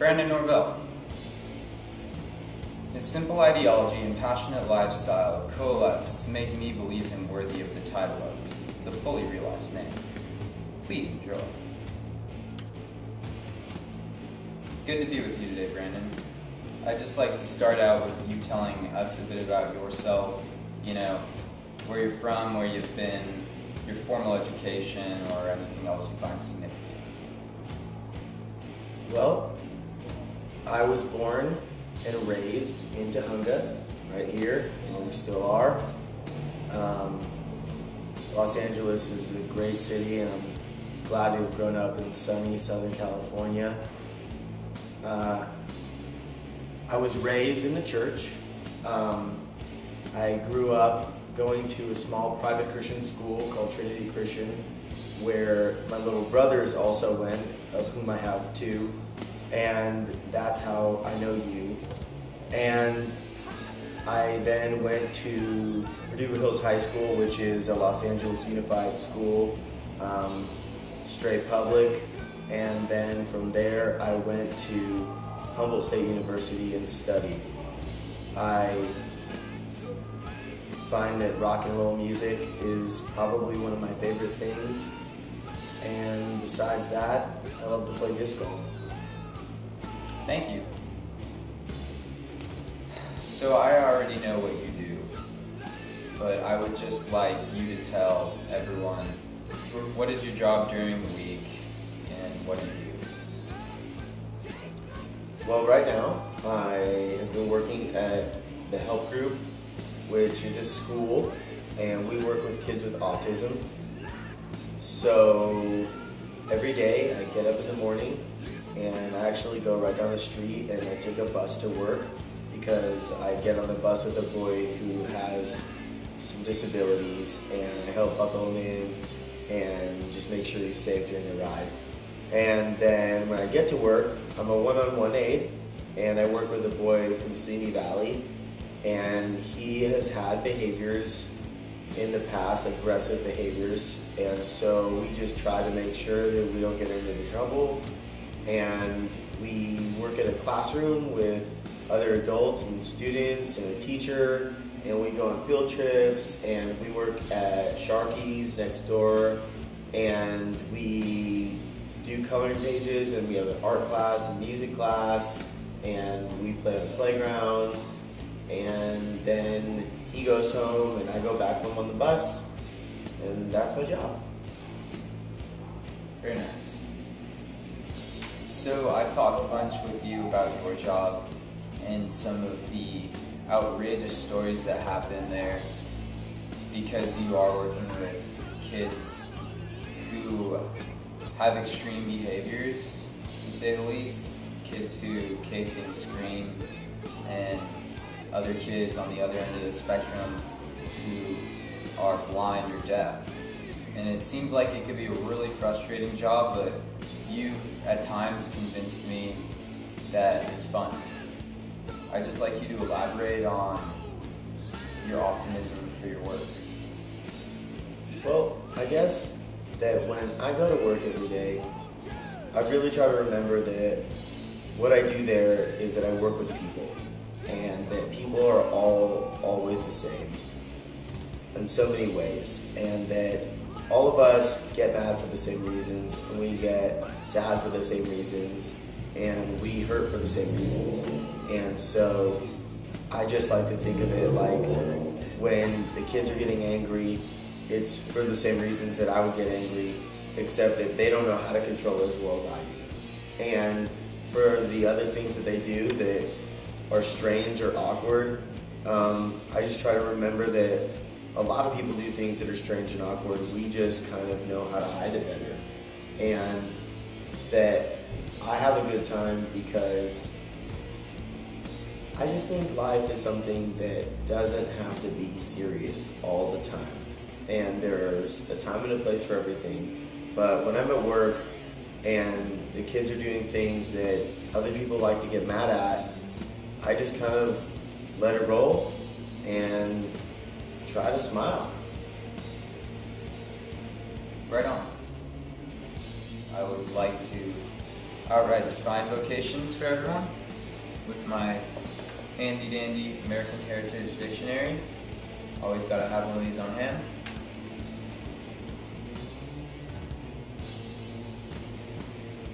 Brandon Norvell. His simple ideology and passionate lifestyle have coalesced to make me believe him worthy of the title of the fully realized man. Please enjoy. It's good to be with you today, Brandon. I'd just like to start out with you telling us a bit about yourself, where you're from, where you've been, your formal education, or anything else you find significant. Well, I was born and raised in Tahunga, right here, and we still are. Los Angeles is a great city, and I'm glad to have grown up in sunny Southern California. I was raised in the church. I grew up going to a small private Christian school called Trinity Christian, where my little brothers also went, of whom I have two, and that's how I know you. And I then went to Purdue Hills High School, which is a Los Angeles Unified School, straight public, and then from there I went to Humboldt State University and studied. I find that rock and roll music is probably one of my favorite things, and besides that, I love to play disc golf. Thank you. So I already know what you do, but I would just like you to tell everyone, what is your job during the week and what do you do? Well, right now I have been working at the Help Group, which is a school, and we work with kids with autism. So every day I get up in the morning and I actually go right down the street and I take a bus to work, because I get on the bus with a boy who has some disabilities, and I help buckle him in and just make sure he's safe during the ride. And then when I get to work, I'm a one-on-one aide, and I work with a boy from Simi Valley, and he has had behaviors in the past, aggressive behaviors, and so we just try to make sure that we don't get him into trouble. And we work in a classroom with other adults and students and a teacher, and we go on field trips, and we work at Sharky's next door, and we do coloring pages, and we have an art class and music class, and we play on the playground, and then he goes home and I go back home on the bus, and that's my job. Very nice. So I talked a bunch with you about your job and some of the outrageous stories that happen there, because you are working with kids who have extreme behaviors, to say the least. Kids who kick and scream, and other kids on the other end of the spectrum who are blind or deaf. And it seems like it could be a really frustrating job, but you've at times convinced me that it's fun. I'd just like you to elaborate on your optimism for your work. Well, I guess that when I go to work every day, I really try to remember that what I do there is that I work with people, and that people are all always the same in so many ways, and that all of us get mad for the same reasons, and we get sad for the same reasons, and we hurt for the same reasons. And so I just like to think of it like when the kids are getting angry, it's for the same reasons that I would get angry, except that they don't know how to control it as well as I do. And for the other things that they do that are strange or awkward, I just try to remember that a lot of people do things that are strange and awkward. We just kind of know how to hide it better. And that I have a good time because I just think life is something that doesn't have to be serious all the time. And there's a time and a place for everything. But when I'm at work and the kids are doing things that other people like to get mad at, I just kind of let it roll and try to smile. Right on. I would like to Alright, define vocations for everyone with my handy dandy American Heritage Dictionary. Always gotta have one of these on hand.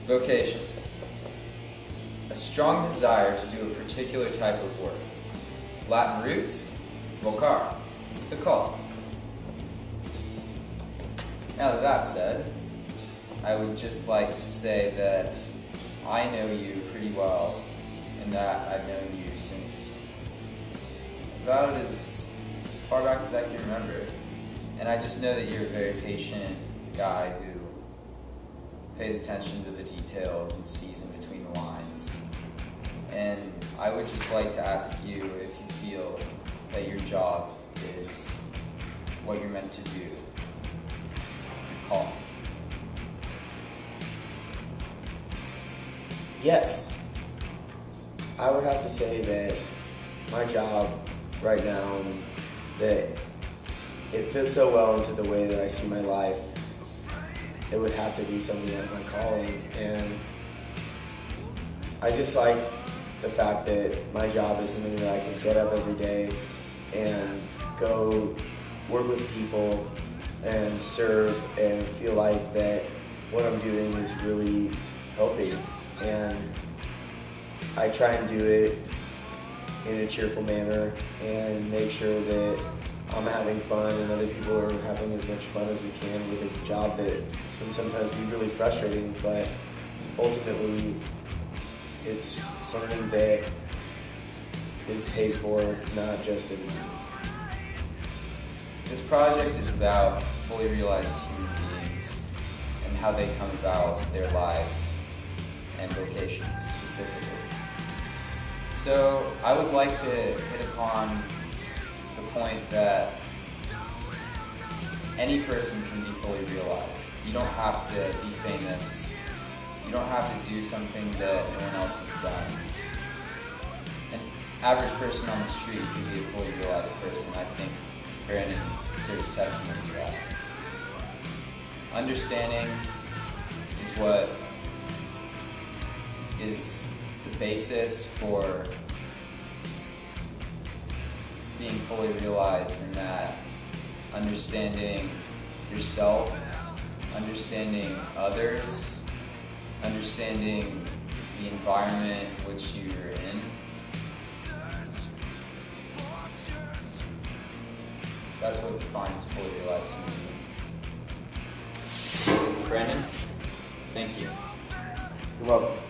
Vocation. A strong desire to do a particular type of work. Latin roots, vocare, to call. Now that said, I would just like to say that I know you pretty well, and that I've known you since about as far back as I can remember. And I just know that you're a very patient guy who pays attention to the details and sees in between the lines. And I would just like to ask you if you feel that your job is what you're meant to do. Your call. Yes. I would have to say that my job right now, that it fits so well into the way that I see my life, it would have to be something like my calling. And I just like the fact that my job is something that I can get up every day and go work with people and serve and feel like that what I'm doing is really helping. And I try and do it in a cheerful manner and make sure that I'm having fun and other people are having as much fun as we can with a job that can sometimes be really frustrating, but ultimately it's something that is paid for, not just in. This project is about fully realized human beings and how they come about their lives and vocations specifically. So I would like to hit upon the point that any person can be fully realized. You don't have to be famous. You don't have to do something that no one else has done. An average person on the street can be a fully realized person. I think Brandon serves testament to that. Understanding is what is the basis for being fully realized, in that understanding yourself, understanding others, understanding the environment which you're in. That's what defines fully realized human being. Brandon, thank you. You're welcome.